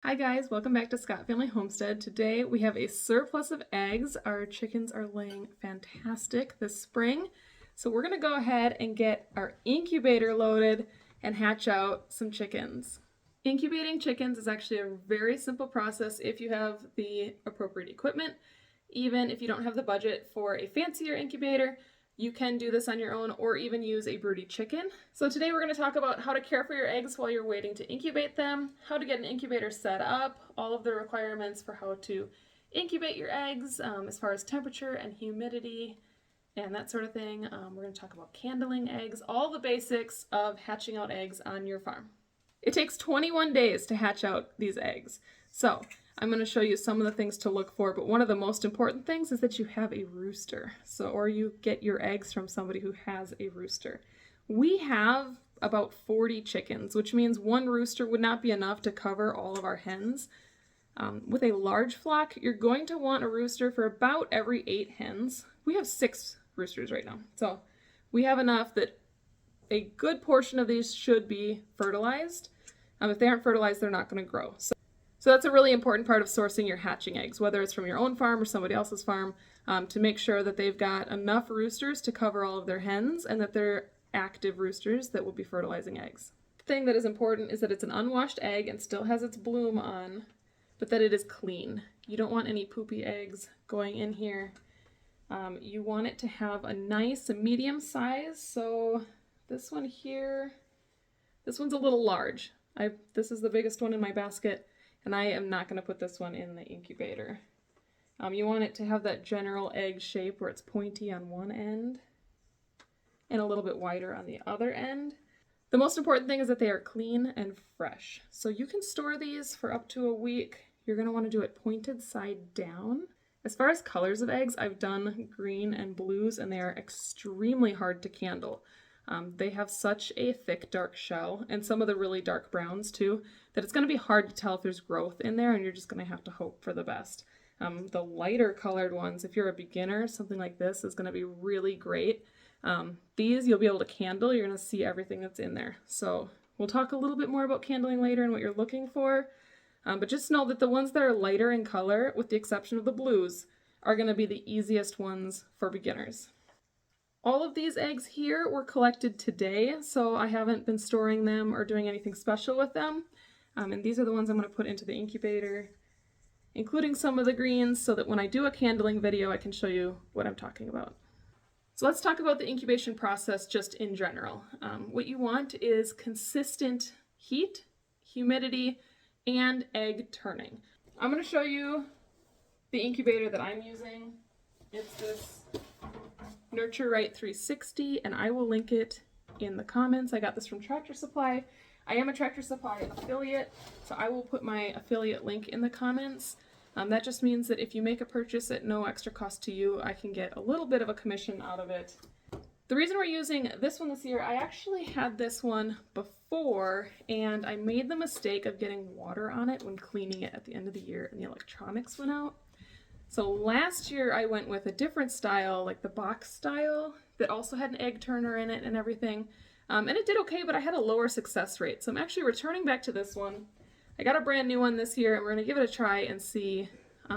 Hi guys, welcome back to Scott Family Homestead. Today we have a surplus of eggs. Our chickens are laying fantastic this spring. So we're gonna go ahead and get our incubator loaded and hatch out some chickens. Incubating chickens is actually a very simple process if you have the appropriate equipment. Even if you don't have the budget for a fancier incubator, you can do this on your own or even use a broody chicken. So today we're going to talk about how to care for your eggs while you're waiting to incubate them, how to get an incubator set up, all of the requirements for how to incubate your eggs as far as temperature and humidity and that sort of thing. We're going to talk about candling eggs, all the basics of hatching out eggs on your farm. It takes 21 days to hatch out these eggs. So I'm going to show you some of the things to look for, but one of the most important things is that you have a rooster. Or you get your eggs from somebody who has a rooster. We have about 40 chickens, which means one rooster would not be enough to cover all of our hens. With a large flock, you're going to want a rooster for about every 8 hens. We have 6 roosters right now, so we have enough that a good portion of these should be fertilized. If they aren't fertilized, they're not going to grow. So that's a really important part of sourcing your hatching eggs, whether it's from your own farm or somebody else's farm, to make sure that they've got enough roosters to cover all of their hens and that they're active roosters that will be fertilizing eggs. The thing that is important is that it's an unwashed egg and still has its bloom on, but that it is clean. You don't want any poopy eggs going in here. You want it to have a nice medium size. So this one here, this one's a little large. This is the biggest one in my basket. And I am not going to put this one in the incubator. You want it to have that general egg shape where it's pointy on one end and a little bit wider on the other end. The most important thing is that they are clean and fresh. So you can store these for up to a week. You're going to want to do it pointed side down. As far as colors of eggs, I've done green and blues, and they are extremely hard to candle. They have such a thick, dark shell, and some of the really dark browns too, that it's going to be hard to tell if there's growth in there, and you're just going to have to hope for the best. The lighter colored ones, if you're a beginner, something like this is going to be really great. These you'll be able to candle. You're going to see everything that's in there. So we'll talk a little bit more about candling later and what you're looking for. But just know that the ones that are lighter in color, with the exception of the blues, are going to be the easiest ones for beginners. All of these eggs here were collected today, so I haven't been storing them or doing anything special with them. And these are the ones I'm going to put into the incubator, including some of the greens, so that when I do a candling video, I can show you what I'm talking about. So let's talk about the incubation process just in general. What you want is consistent heat, humidity, and egg turning. I'm going to show you the incubator that I'm using. It's this HarvestRight 360, and I will link it in the comments. I got this from Tractor Supply. I am a Tractor Supply affiliate, so I will put my affiliate link in the comments. That just means that if you make a purchase at no extra cost to you, I can get a little bit of a commission out of it. The reason we're using this one this year, I actually had this one before, and I made the mistake of getting water on it when cleaning it at the end of the year, and the electronics went out. So last year I went with a different style, like the box style, that also had an egg turner in it and everything. And it did okay, but I had a lower success rate. So I'm actually returning back to this one. I got a brand new one this year, and we're going to give it a try and see,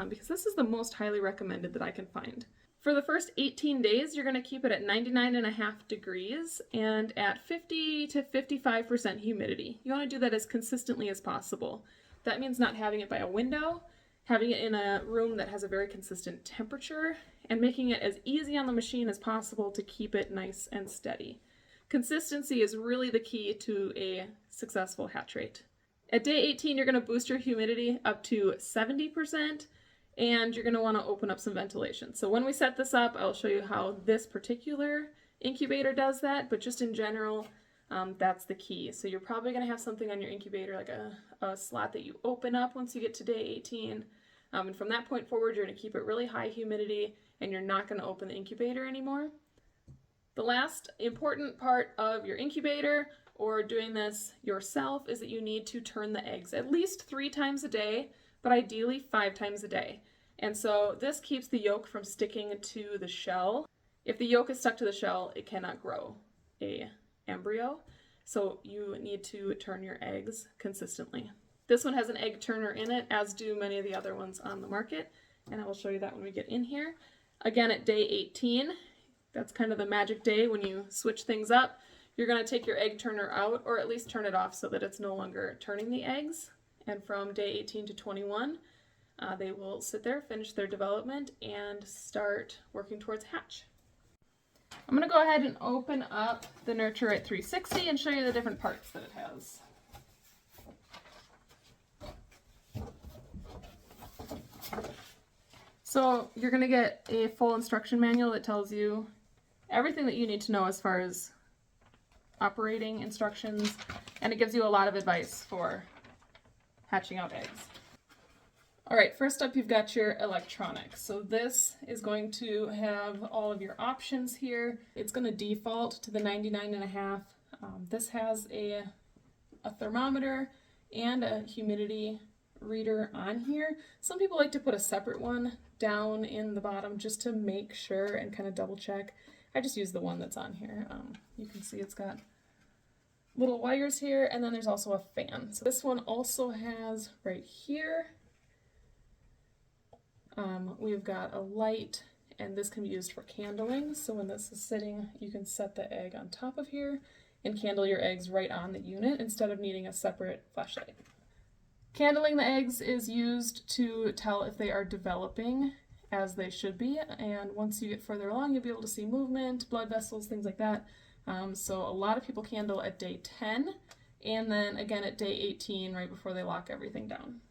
because this is the most highly recommended that I can find. For the first 18 days, you're going to keep it at 99.5 degrees and at 50 to 55% humidity. You want to do that as consistently as possible. That means not having it by a window, having it in a room that has a very consistent temperature, and making it as easy on the machine as possible to keep it nice and steady. Consistency is really the key to a successful hatch rate. At day 18, you're going to boost your humidity up to 70%, and you're going to want to open up some ventilation. So when we set this up, I'll show you how this particular incubator does that, but just in general, that's the key. So you're probably going to have something on your incubator, like a slot that you open up once you get to day 18. And from that point forward, you're going to keep it really high humidity, and you're not going to open the incubator anymore. The last important part of your incubator, or doing this yourself, is that you need to turn the eggs at least 3 times a day, but ideally 5 times a day. And so this keeps the yolk from sticking to the shell. If the yolk is stuck to the shell, it cannot grow an embryo. So you need to turn your eggs consistently. This one has an egg turner in it, as do many of the other ones on the market, and I will show you that when we get in here. Again, at day 18, that's kind of the magic day when you switch things up. You're going to take your egg turner out, or at least turn it off so that it's no longer turning the eggs. And from day 18 to 21, they will sit there, finish their development, and start working towards hatch. I'm going to go ahead and open up the HarvestRight 360 and show you the different parts that it has. So you're going to get a full instruction manual that tells you everything that you need to know as far as operating instructions, and it gives you a lot of advice for hatching out eggs. All right, first up you've got your electronics. So this is going to have all of your options here. It's going to default to the 99.5. This has a thermometer and a humidity reader on here. Some people like to put a separate one down in the bottom just to make sure and kind of double check. I just use the one that's on here. You can see it's got little wires here, and then there's also a fan. So this one also has right here, we've got a light, and this can be used for candling. So when this is sitting, you can set the egg on top of here and candle your eggs right on the unit instead of needing a separate flashlight. Candling the eggs is used to tell if they are developing as they should be, and once you get further along, you'll be able to see movement, blood vessels, things like that. So a lot of people candle at day 10, and then again at day 18, right before they lock everything down.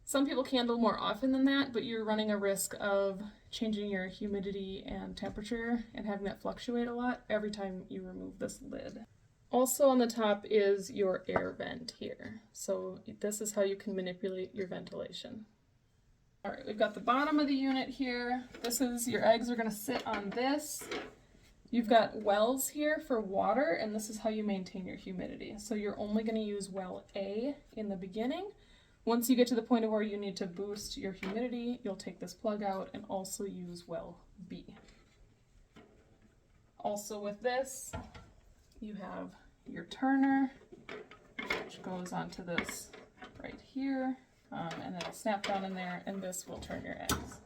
Some people candle more often than that, but you're running a risk of changing your humidity and temperature and having that fluctuate a lot every time you remove this lid. Also on the top is your air vent here. So this is how you can manipulate your ventilation. All right, we've got the bottom of the unit here. This is, your eggs are gonna sit on this. You've got wells here for water, and this is how you maintain your humidity. So you're only gonna use well A in the beginning. Once you get to the point of where you need to boost your humidity, you'll take this plug out and also use well B. Also with this, you have your turner, which goes onto this right here, and it'll snap down in there, and this will turn your eggs.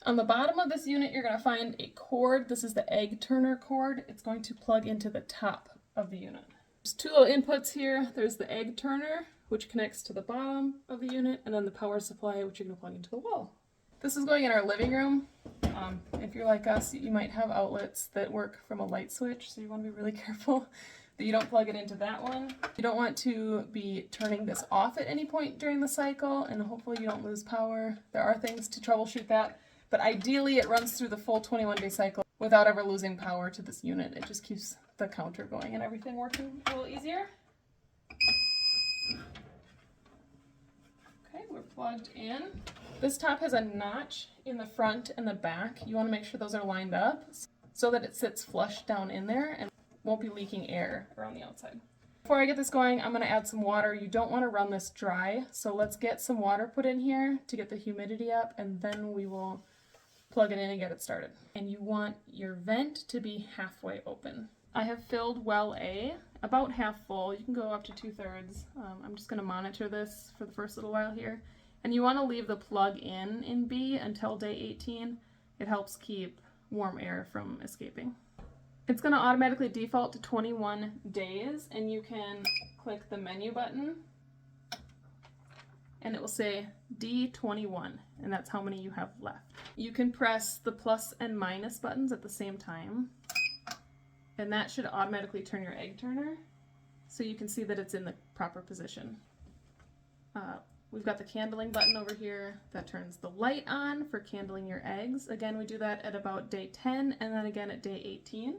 On the bottom of this unit, you're going to find a cord. This is the egg turner cord. It's going to plug into the top of the unit. There's two little inputs here. There's the egg turner, which connects to the bottom of the unit, and then the power supply, which you're going to plug into the wall. This is going in our living room. If you're like us, you might have outlets that work from a light switch, so you want to be really careful that you don't plug it into that one. You don't want to be turning this off at any point during the cycle, and hopefully you don't lose power. There are things to troubleshoot that, but ideally it runs through the full 21-day cycle without ever losing power to this unit. It just keeps the counter going and everything working a little easier. Okay, we're plugged in. This top has a notch in the front and the back. You want to make sure those are lined up so that it sits flush down in there and won't be leaking air around the outside. Before I get this going, I'm going to add some water. You don't want to run this dry, so let's get some water put in here to get the humidity up, and then we will plug it in and get it started. And you want your vent to be halfway open. I have filled well A about half full. You can go up to 2/3. I'm just going to monitor this for the first little while here. And you want to leave the plug in B until day 18. It helps keep warm air from escaping. It's going to automatically default to 21 days, and you can click the menu button and it will say D21, and that's how many you have left. You can press the plus and minus buttons at the same time, and that should automatically turn your egg turner so you can see that it's in the proper position. We've got the candling button over here that turns the light on for candling your eggs. Again, we do that at about day 10 and then again at day 18.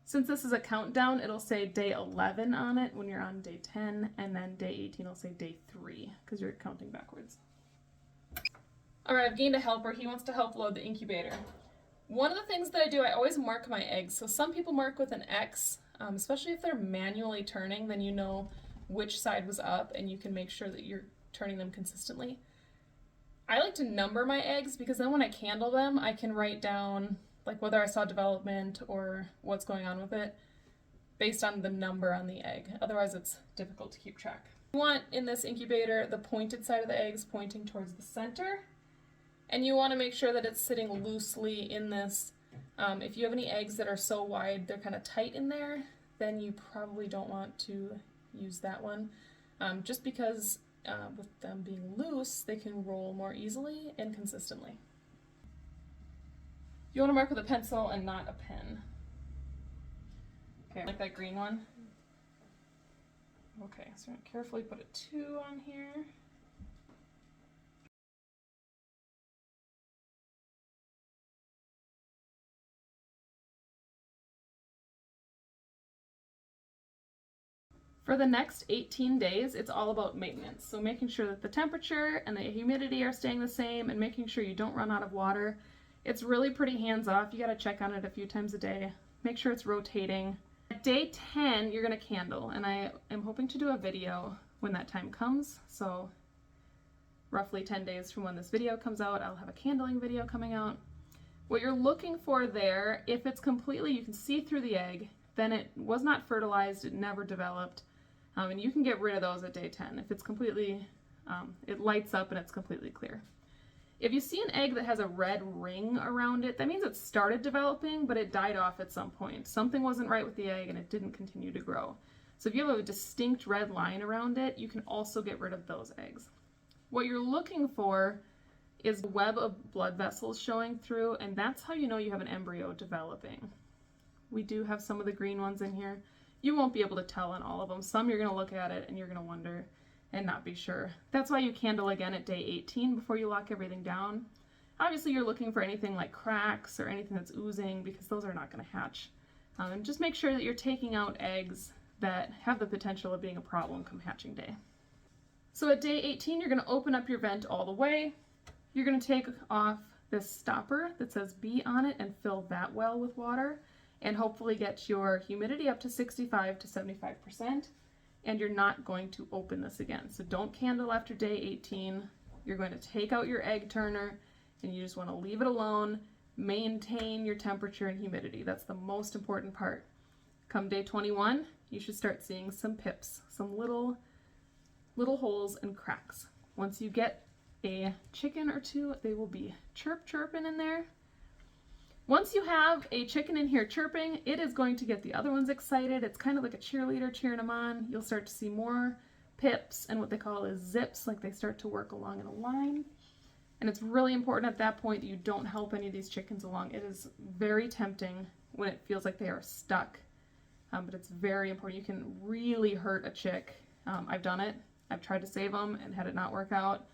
Since this is a countdown, it'll say day 11 on it when you're on day 10, and then day 18 will say day 3 because you're counting backwards. All right, I've gained a helper. He wants to help load the incubator. One of the things that I do, I always mark my eggs. So some people mark with an X, especially if they're manually turning, then you know which side was up and you can make sure that you're turning them consistently. I like to number my eggs because then when I candle them, I can write down like whether I saw development or what's going on with it. based on the number on the egg. Otherwise it's difficult to keep track. You want in this incubator the pointed side of the eggs pointing towards the center, and you want to make sure that it's sitting loosely in this. If you have any eggs that are so wide they're kind of tight in there, then you probably don't want to use that one, just because with them being loose they can roll more easily and consistently. You want to mark with a pencil and not a pen. Okay, like that green one. Okay, so I'm going to carefully put a 2 on here. For the next 18 days, it's all about maintenance. So making sure that the temperature and the humidity are staying the same and making sure you don't run out of water. It's really pretty hands-off. You got to check on it a few times a day. Make sure it's rotating. At day 10, you're going to candle, and I am hoping to do a video when that time comes. So roughly 10 days from when this video comes out, I'll have a candling video coming out. What you're looking for there, if it's completely, you can see through the egg, then it was not fertilized, it never developed. And you can get rid of those at day 10. If it's completely, it lights up and it's completely clear. If you see an egg that has a red ring around it, that means it started developing, but it died off at some point. Something wasn't right with the egg and it didn't continue to grow. So if you have a distinct red line around it, you can also get rid of those eggs. What you're looking for is a web of blood vessels showing through, and that's how you know you have an embryo developing. We do have some of the green ones in here. You won't be able to tell on all of them. Some you're going to look at it and you're going to wonder and not be sure. That's why you candle again at day 18 before you lock everything down. Obviously you're looking for anything like cracks or anything that's oozing, because those are not going to hatch. And just make sure that you're taking out eggs that have the potential of being a problem come hatching day. So at day 18 you're going to open up your vent all the way. You're going to take off this stopper that says B on it and fill that well with water, and hopefully get your humidity up to 65 to 75%, and you're not going to open this again. So don't candle after day 18. You're going to take out your egg turner and you just want to leave it alone. Maintain your temperature and humidity. That's the most important part. Come day 21, you should start seeing some pips, some little holes and cracks. Once you get a chicken or two, they will be chirping in there. Once you have a chicken in here chirping, it is going to get the other ones excited. It's kind of like a cheerleader cheering them on. You'll start to see more pips and what they call is zips, like they start to work along in a line. And it's really important at that point that you don't help any of these chickens along. It is very tempting when it feels like they are stuck, but it's very important. You can really hurt a chick. I've done it. I've tried to save them and had it not work out.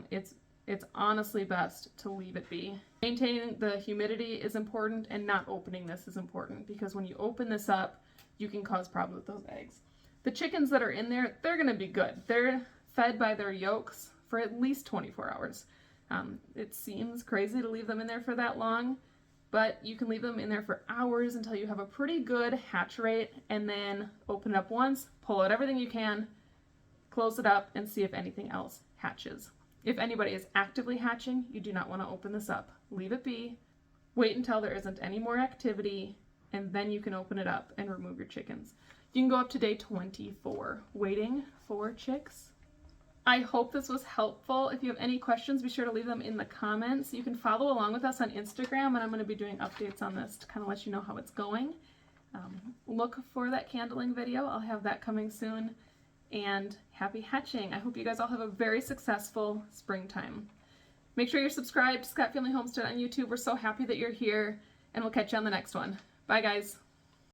It's honestly best to leave it be. Maintaining the humidity is important, and not opening this is important, because when you open this up, you can cause problems with those eggs. The chickens that are in there, they're going to be good. They're fed by their yolks for at least 24 hours. It seems crazy to leave them in there for that long, but you can leave them in there for hours until you have a pretty good hatch rate, and then open it up once, pull out everything you can, close it up, and see if anything else hatches. If anybody is actively hatching, you do not want to open this up. Leave it be, wait until there isn't any more activity, and then you can open it up and remove your chickens. You can go up to day 24, waiting for chicks. I hope this was helpful. If you have any questions, be sure to leave them in the comments. You can follow along with us on Instagram, and I'm going to be doing updates on this to kind of let you know how it's going. Look for that candling video. I'll have that coming soon. And happy hatching. I hope you guys all have a very successful springtime. Make sure you're subscribed to Scott Family Homestead on YouTube. We're so happy that you're here, and we'll catch you on the next one. Bye, guys.